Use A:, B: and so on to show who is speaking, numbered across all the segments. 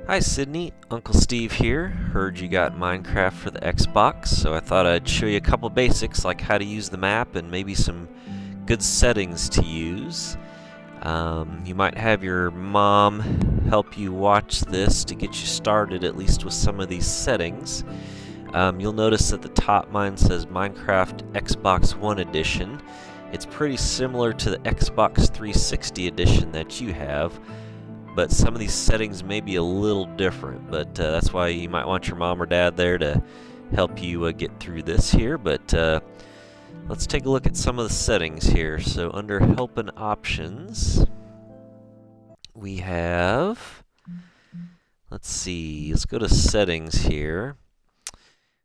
A: Hi Sydney, Uncle Steve here. Heard you got Minecraft for the Xbox, so I thought I'd show you a couple basics like how to use the map and maybe some good settings to use. You might have your mom help you watch this to get you started at least with some of these settings. You'll notice at the top mine says Minecraft Xbox One Edition. It's pretty similar to the Xbox 360 edition that you have, but some of these settings may be a little different, but that's why you might want your mom or dad there to help you get through this here. But let's take a look at some of the settings here. So under Help and Options, we have, let's go to Settings here.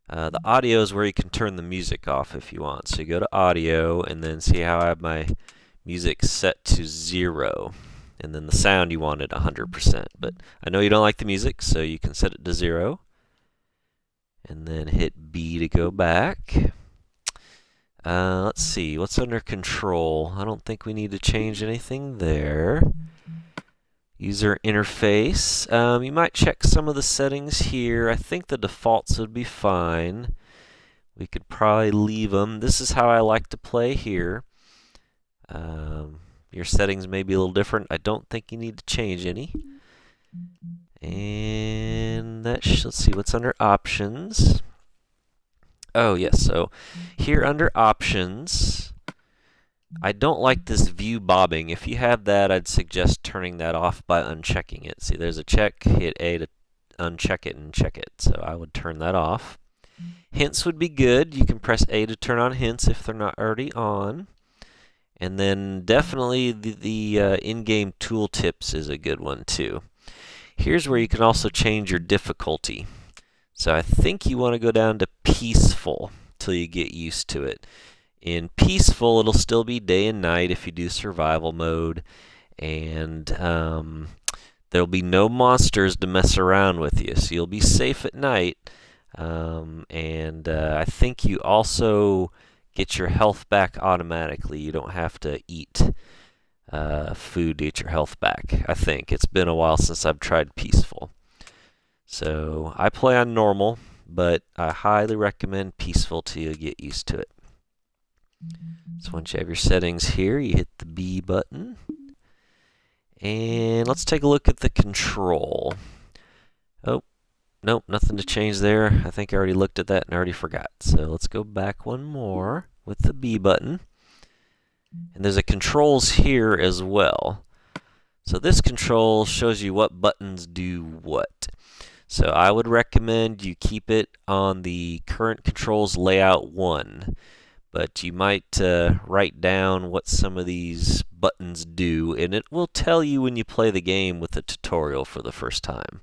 A: The audio is where you can turn the music off if you want. So you go to Audio, and then see how I have my music set to 0. And then the sound you want at 100%. But I know you don't like the music, so you can set it to 0. And then hit B to go back. Let's see, what's under Control? I don't think we need to change anything there. User interface. You might check some of the settings here. I think the defaults would be fine. We could probably leave them. This is how I like to play here. Your settings may be a little different. I don't think you need to change any. And let's see what's under Options. Oh yes, so here under Options, I don't like this view bobbing. If you have that, I'd suggest turning that off by unchecking it. See, there's a check, hit A to uncheck it and check it. So I would turn that off. Hints would be good. You can press A to turn on hints if they're not already on. And then definitely the in-game tooltips is a good one too. Here's where you can also change your difficulty. So I think you want to go down to Peaceful till you get used to it. In Peaceful, it'll still be day and night if you do survival mode, and there'll be no monsters to mess around with you, so you'll be safe at night. I think you also get your health back automatically. You don't have to eat food to get your health back, I think. It's been a while since I've tried Peaceful. So I play on normal, but I highly recommend Peaceful till you get used to it. So once you have your settings here, you hit the B button. And let's take a look at the control. Oh, nope, nothing to change there. I think I already looked at that and already forgot. So let's go back one more with the B button. And there's a controls here as well. So this control shows you what buttons do what. So I would recommend you keep it on the current controls layout 1. But you might write down what some of these buttons do, and it will tell you when you play the game with the tutorial for the first time.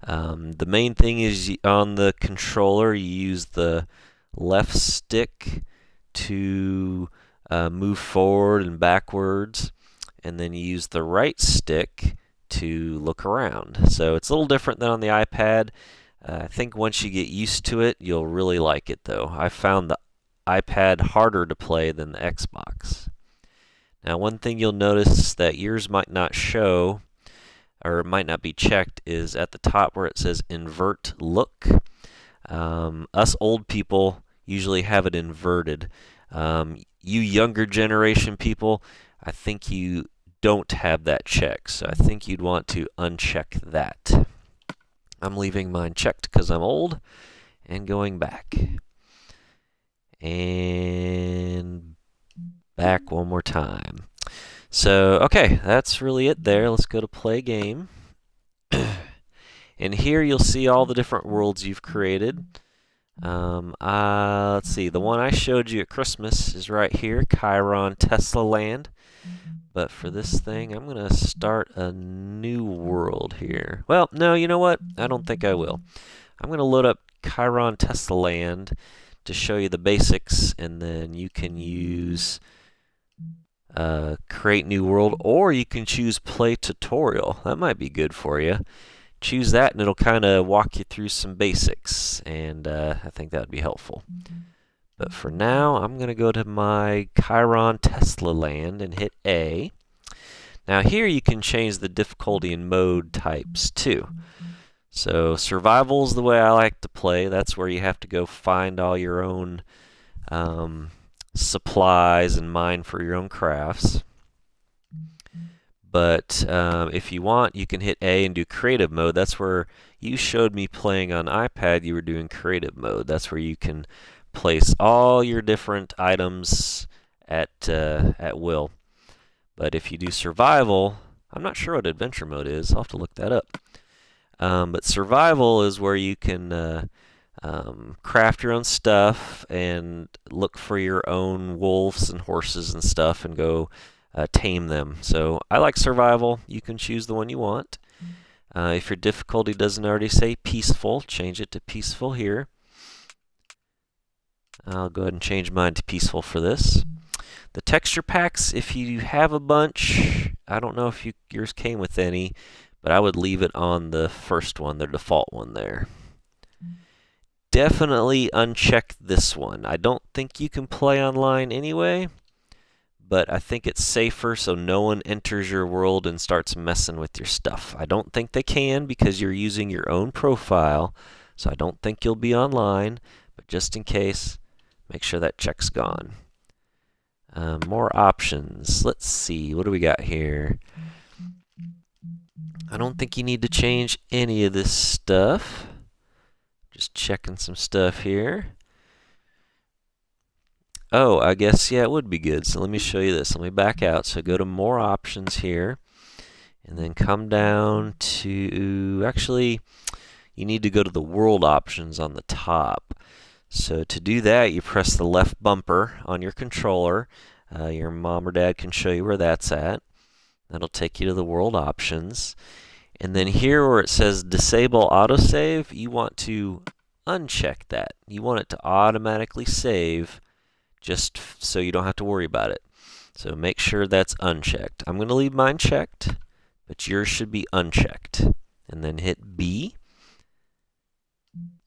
A: The main thing is on the controller, you use the left stick to move forward and backwards, and then you use the right stick to look around. So it's a little different than on the iPad. I think once you get used to it, you'll really like it though. I found the iPad harder to play than the Xbox. Now one thing you'll notice that yours might not show, or it might not be checked, is at the top where it says invert look. Us old people usually have it inverted. You younger generation people, I think you don't have that checked, so I think you'd want to uncheck that. I'm leaving mine checked because I'm old, and going back. And back one more time. So, okay, that's really it there. Let's go to play game. And here you'll see all the different worlds you've created. Let's see, the one I showed you at Christmas is right here, Chiron Tesla Land. But for this thing, I'm going to start a new world here. Well, no, you know what? I don't think I will. I'm going to load up Chiron Tesla Land to show you the basics, and then you can use create new world, or you can choose play tutorial. That might be good for you. Choose that and it'll kind of walk you through some basics, and I think that would be helpful. But for now, I'm going to go to my Chiron Tesla Land and hit A. Now here you can change the difficulty and mode types too. So survival is the way I like to play. That's where you have to go find all your own supplies and mine for your own crafts. But if you want, you can hit A and do creative mode. That's where you showed me playing on iPad. You were doing creative mode. That's where you can place all your different items at will. But if you do survival, I'm not sure what adventure mode is. I'll have to look that up. But survival is where you can craft your own stuff and look for your own wolves and horses and stuff and go tame them. So I like survival. You can choose the one you want. If your difficulty doesn't already say peaceful, change it to peaceful here. I'll go ahead and change mine to peaceful for this. The texture packs, if you have a bunch, I don't know if yours came with any, but I would leave it on the first one, the default one there. Definitely uncheck this one. I don't think you can play online anyway, but I think it's safer so no one enters your world and starts messing with your stuff. I don't think they can because you're using your own profile, so I don't think you'll be online, but just in case, make sure that check's gone. More options. Let's see, what do we got here? I don't think you need to change any of this stuff. Just checking some stuff here. Oh, I guess, yeah, it would be good. So let me show you this. Let me back out. So go to more options here. And then come down to, actually, you need to go to the world options on the top. So to do that, you press the left bumper on your controller. Your mom or dad can show you where that's at. That'll take you to the world options. And then here where it says disable autosave, you want to uncheck that. You want it to automatically save just so you don't have to worry about it. So make sure that's unchecked. I'm going to leave mine checked, but yours should be unchecked. And then hit B.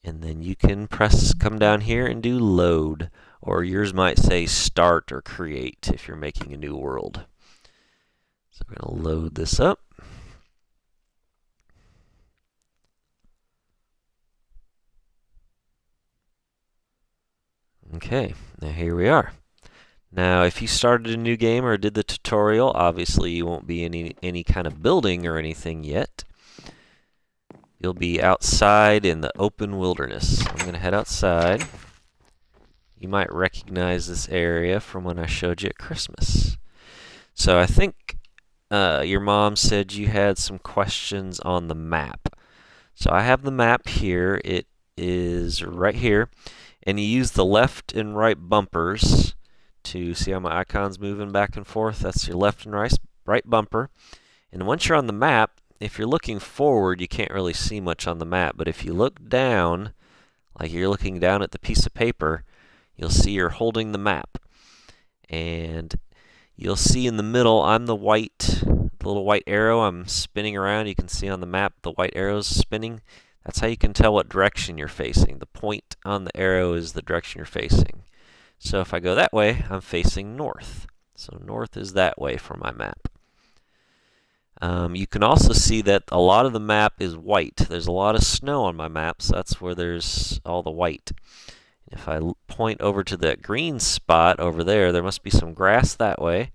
A: And then you can come down here and do load. Or yours might say start or create if you're making a new world. So we're going to load this up. Okay, now here we are. Now if you started a new game or did the tutorial, obviously you won't be in any kind of building or anything yet. You'll be outside in the open wilderness. I'm going to head outside. You might recognize this area from when I showed you at Christmas. So I think your mom said you had some questions on the map. So I have the map here. It is right here. And you use the left and right bumpers to see how my icon's moving back and forth. That's your left and right bumper. And once you're on the map, if you're looking forward, you can't really see much on the map. But if you look down, like you're looking down at the piece of paper, you'll see you're holding the map. And you'll see in the middle, I'm the little white arrow. I'm spinning around. You can see on the map the white arrow's spinning. That's how you can tell what direction you're facing. The point on the arrow is the direction you're facing. So if I go that way, I'm facing north. So north is that way for my map. You can also see that a lot of the map is white. There's a lot of snow on my map, so that's where there's all the white. If I point over to that green spot over there, there must be some grass that way.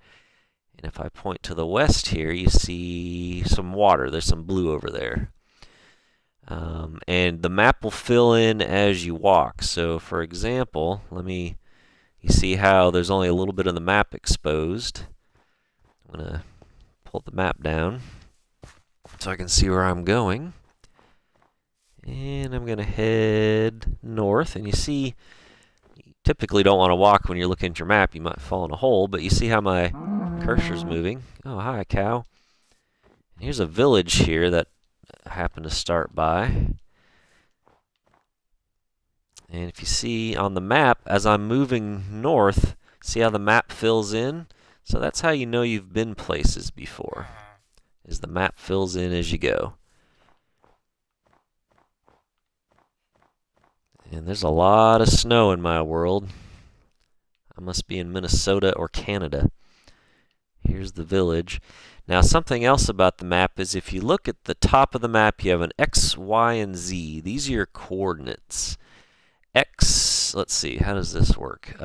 A: And if I point to the west here, you see some water. There's some blue over there. And the map will fill in as you walk. So for example, you see how there's only a little bit of the map exposed. I'm going to pull the map down so I can see where I'm going. And I'm going to head north. And you see, you typically don't want to walk when you're looking at your map. You might fall in a hole, but you see how my cursor's moving. Oh, hi, cow. And here's a village here that I happen to start by. And if you see on the map, as I'm moving north, see how the map fills in? So that's how you know you've been places before, is the map fills in as you go. And there's a lot of snow in my world. I must be in Minnesota or Canada. Here's the village. Now something else about the map is if you look at the top of the map, you have an X, Y, and Z. These are your coordinates. X, let's see, how does this work?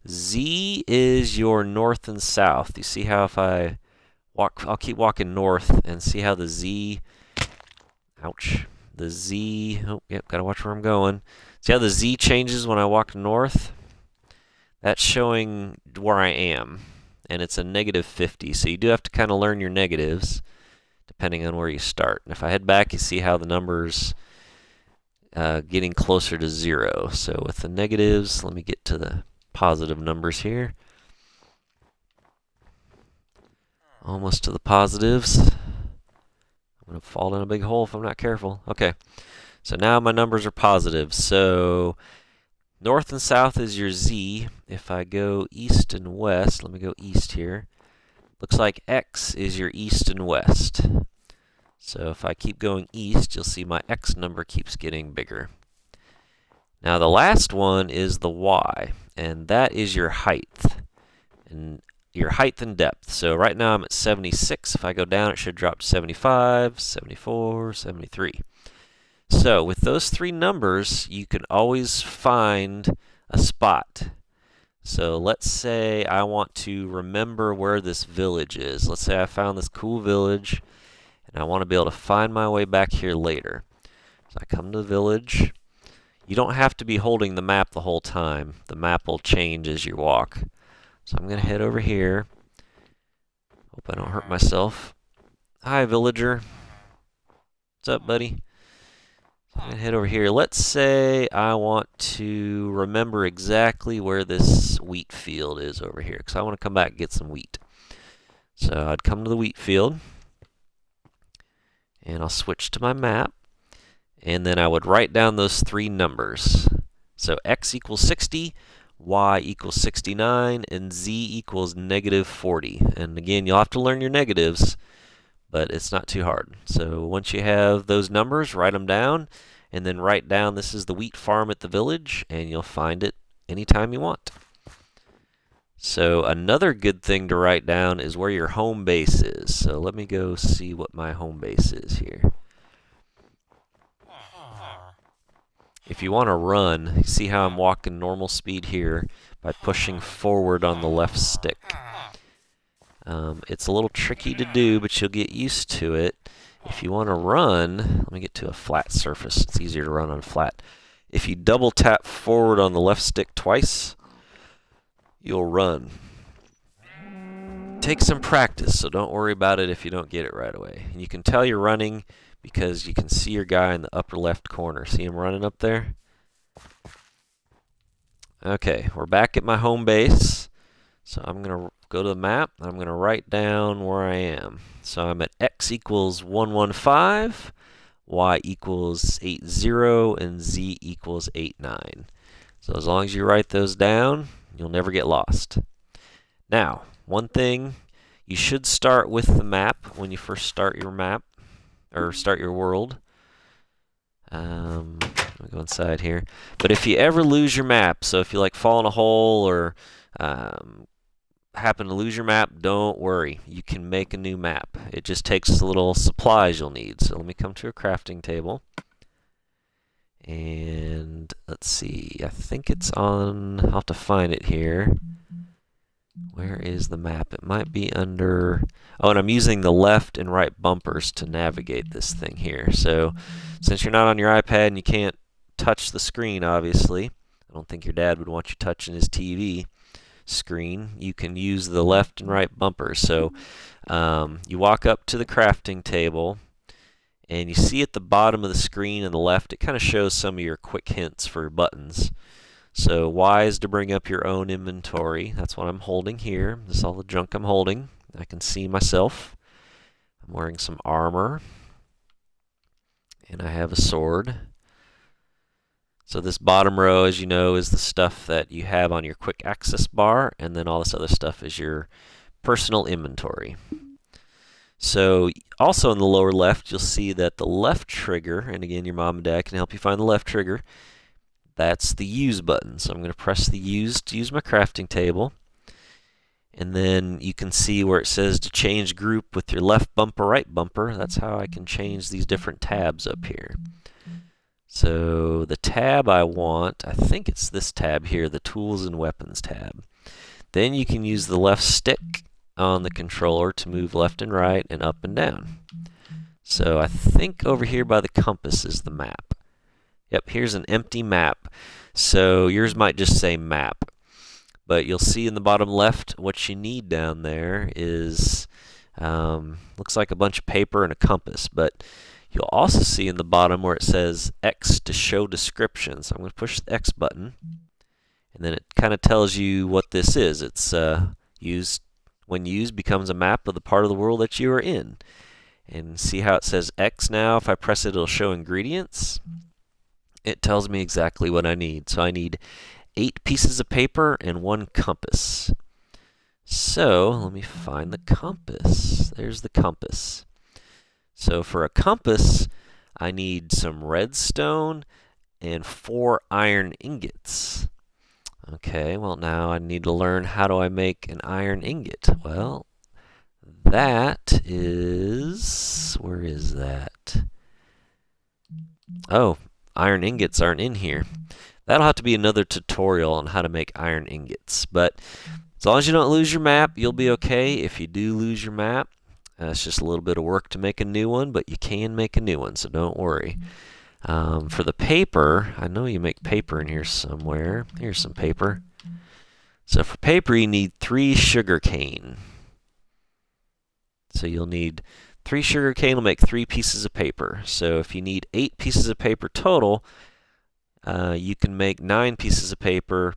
A: Z is your north and south. You see how if I walk, I'll keep walking north and see how the Z, ouch, the Z, oh, yep, gotta watch where I'm going. See how the Z changes when I walk north? That's showing where I am, and it's a -50, so you do have to kind of learn your negatives depending on where you start. And if I head back, you see how the numbers getting closer to 0. So with the negatives, let me get to the positive numbers here. Almost to the positives. I'm going to fall in a big hole if I'm not careful. Okay, so now my numbers are positive. So north and south is your Z. If I go east and west, let me go east here. Looks like X is your east and west. So if I keep going east, you'll see my X number keeps getting bigger. Now the last one is the Y, and that is your height. And your height and depth. So right now I'm at 76. If I go down, it should drop to 75, 74, 73. So with those three numbers, you can always find a spot. So let's say I want to remember where this village is. Let's say I found this cool village, and I want to be able to find my way back here later. So I come to the village. You don't have to be holding the map the whole time. The map will change as you walk. So I'm going to head over here. Hope I don't hurt myself. Hi, villager. What's up, buddy? So I'm going to head over here. Let's say I want to remember exactly where this wheat field is over here, because I want to come back and get some wheat. So I'd come to the wheat field, and I'll switch to my map, and then I would write down those three numbers. So X equals 60, Y equals 69, and Z equals -40. And again, you'll have to learn your negatives, but it's not too hard. So once you have those numbers, write them down, and then write down this is the wheat farm at the village, and you'll find it anytime you want. So another good thing to write down is where your home base is. So let me go see what my home base is here. If you want to run, see how I'm walking normal speed here by pushing forward on the left stick. It's a little tricky to do, but you'll get used to it. If you want to run, let me get to a flat surface. It's easier to run on flat. If you double tap forward on the left stick twice, you'll run. Take some practice, so don't worry about it if you don't get it right away. And you can tell you're running because you can see your guy in the upper left corner. See him running up there? Okay, we're back at my home base. So I'm going to go to the map, and I'm going to write down where I am. So I'm at X equals 115, Y equals 80, and Z equals 89. So as long as you write those down, you'll never get lost. Now, one thing, you should start with the map when you first start your map, or start your world. Let me go inside here. But if you ever lose your map, so if you like fall in a hole or happen to lose your map, don't worry. You can make a new map. It just takes a little supplies you'll need. So let me come to a crafting table. And let's see, I think it's on, I'll have to find it here. Where is the map? It might be under, oh, and I'm using the left and right bumpers to navigate this thing here. So since you're not on your iPad and you can't touch the screen, obviously, I don't think your dad would want you touching his TV screen, you can use the left and right bumpers. So you walk up to the crafting table, and you see at the bottom of the screen on the left, it kind of shows some of your quick hints for buttons. So Y is to bring up your own inventory. That's what I'm holding here. This is all the junk I'm holding. I can see myself. I'm wearing some armor, and I have a sword. So this bottom row, as you know, is the stuff that you have on your quick access bar, and then all this other stuff is your personal inventory. So also in the lower left, you'll see that the left trigger, and again, your mom and dad can help you find the left trigger, that's the use button. So I'm going to press the use to use my crafting table. And then you can see where it says to change group with your left bumper, right bumper. That's how I can change these different tabs up here. So the tab I want, I think it's this tab here, the Tools and Weapons tab. Then you can use the left stick on the controller to move left and right and up and down. So I think over here by the compass is the map. Yep, here's an empty map. So yours might just say map. But you'll see in the bottom left what you need down there is, looks like a bunch of paper and a compass. But you'll also see in the bottom where it says X to show description. So I'm going to push the X button. And then it kind of tells you what this is. It's when used, becomes a map of the part of the world that you are in. And see how it says X now? If I press it, it'll show ingredients. It tells me exactly what I need. So I need 8 pieces of paper and 1 compass. So let me find the compass. There's the compass. So for a compass, I need some redstone and 4 iron ingots. Okay, well now I need to learn how do I make an iron ingot. Well, that is, where is that? Oh, iron ingots aren't in here. That'll have to be another tutorial on how to make iron ingots. But as long as you don't lose your map, you'll be okay. If you do lose your map, it's just a little bit of work to make a new one, but you can make a new one, so don't worry. For the paper, I know you make paper in here somewhere. Here's some paper. So for paper, you need 3 sugarcane. So you'll need 3 sugarcane will make 3 pieces of paper. So if you need 8 pieces of paper total, you can make 9 pieces of paper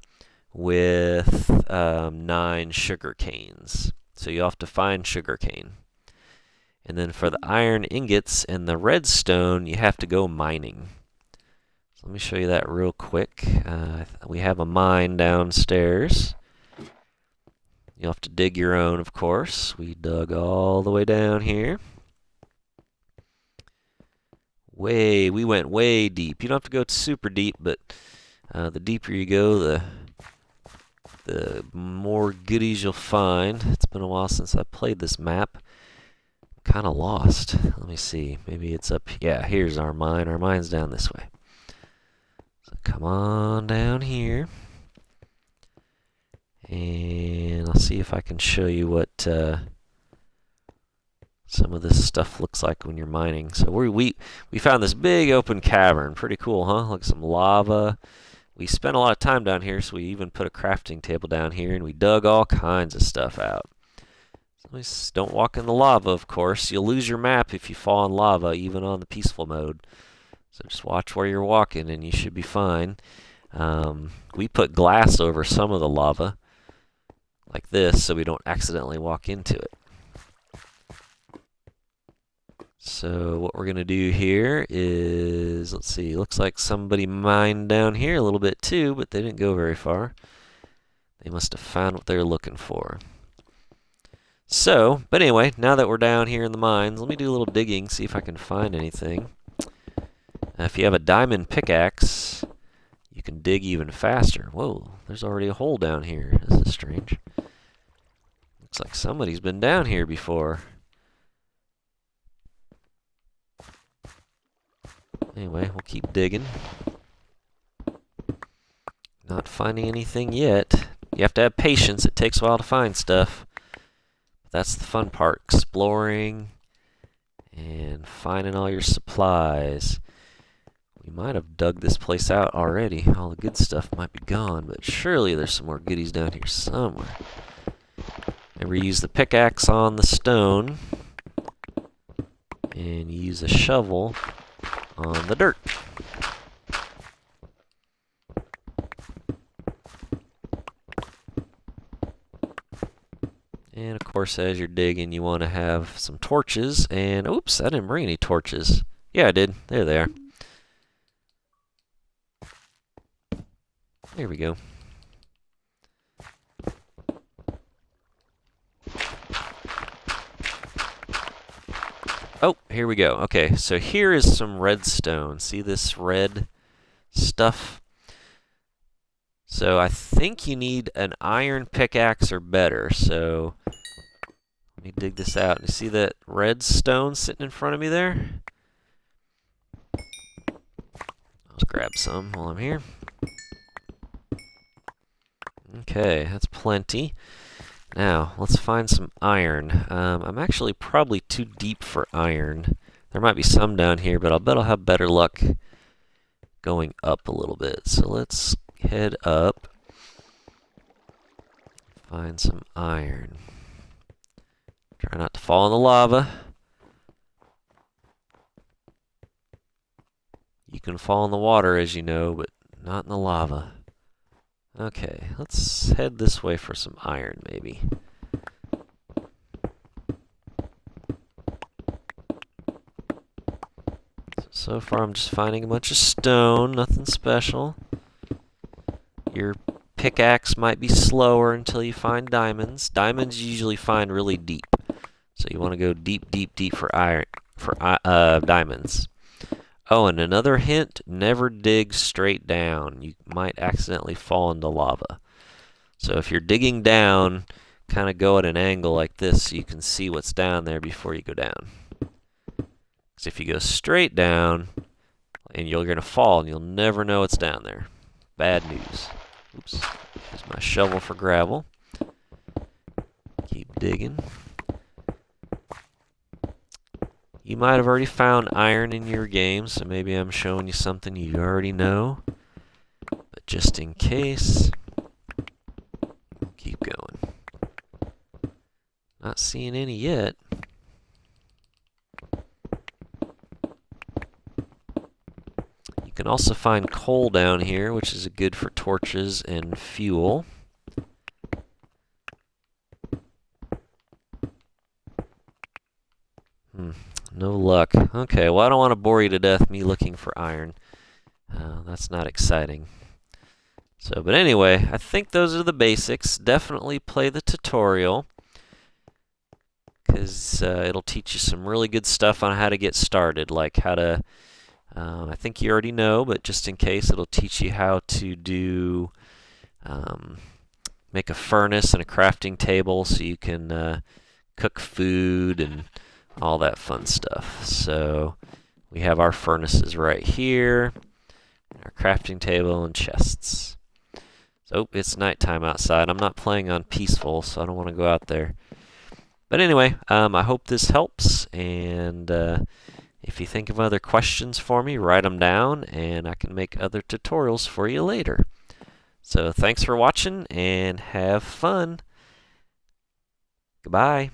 A: with 9 sugar canes. So you'll have to find sugar cane. And then for the iron ingots and the redstone, you have to go mining. So let me show you that real quick. We have a mine downstairs. You'll have to dig your own, of course. We dug all the way down here. We went way deep. You don't have to go super deep, but the deeper you go, the more goodies you'll find. It's been a while since I played this map. I'm kind of lost. Let me see. Maybe it's up. Yeah, here's our mine. Our mine's down this way. So come on down here. And I'll see if I can show you what some of this stuff looks like when you're mining. So we found this big open cavern. Pretty cool, huh? Look, some lava. We spent a lot of time down here, so we even put a crafting table down here, and we dug all kinds of stuff out. So don't walk in the lava, of course. You'll lose your map if you fall in lava, even on the peaceful mode. So just watch where you're walking, and you should be fine. We put glass over some of the lava, like this, so we don't accidentally walk into it. So what we're going to do here is, let's see, looks like somebody mined down here a little bit too, but they didn't go very far. They must have found what they were looking for. So, but anyway, now that we're down here in the mines, let me do a little digging, see if I can find anything. If you have a diamond pickaxe, you can dig even faster. Whoa, there's already a hole down here. This is strange. Looks like somebody's been down here before. Anyway, we'll keep digging. Not finding anything yet. You have to have patience. It takes a while to find stuff. But that's the fun part, exploring and finding all your supplies. We might have dug this place out already. All the good stuff might be gone, but surely there's some more goodies down here somewhere. Never use the pickaxe on the stone, and you use a shovel on the dirt. And of course, as you're digging, you want to have some torches. And oops, I didn't bring any torches. Yeah, I did. There they are. There we go. Oh, here we go. Okay, so here is some redstone. See this red stuff? So I think you need an iron pickaxe or better. So let me dig this out. You see that red stone sitting in front of me there? Let's grab some while I'm here. Okay, that's plenty. Now, let's find some iron. I'm actually probably too deep for iron. There might be some down here, but I'll bet I'll have better luck going up a little bit. So let's head up. Find some iron. Try not to fall in the lava. You can fall in the water, as you know, but not in the lava. Okay, let's head this way for some iron, maybe. So far, I'm just finding a bunch of stone, nothing special. Your pickaxe might be slower until you find diamonds. Diamonds you usually find really deep, so you want to go deep, deep, deep for diamonds. Oh, and another hint, never dig straight down. You might accidentally fall into lava. So if you're digging down, kind of go at an angle like this so you can see what's down there before you go down. Because if you go straight down, and you're going to fall, and you'll never know what's down there. Bad news. Oops. Here's my shovel for gravel. Keep digging. You might have already found iron in your game, so maybe I'm showing you something you already know. But just in case, keep going. Not seeing any yet. You can also find coal down here, which is good for torches and fuel. No luck. Okay, well, I don't want to bore you to death me looking for iron. That's not exciting. So, but anyway, I think those are the basics. Definitely play the tutorial, because it'll teach you some really good stuff on how to get started, like how to, I think you already know, but just in case, it'll teach you how to do, make a furnace and a crafting table so you can cook food and all that fun stuff. So we have our furnaces right here, our crafting table and chests. So it's nighttime outside. I'm not playing on peaceful, so I don't want to go out there. But anyway, I hope this helps, and if you think of other questions for me, write them down, and I can make other tutorials for you later. So thanks for watching, and have fun. Goodbye.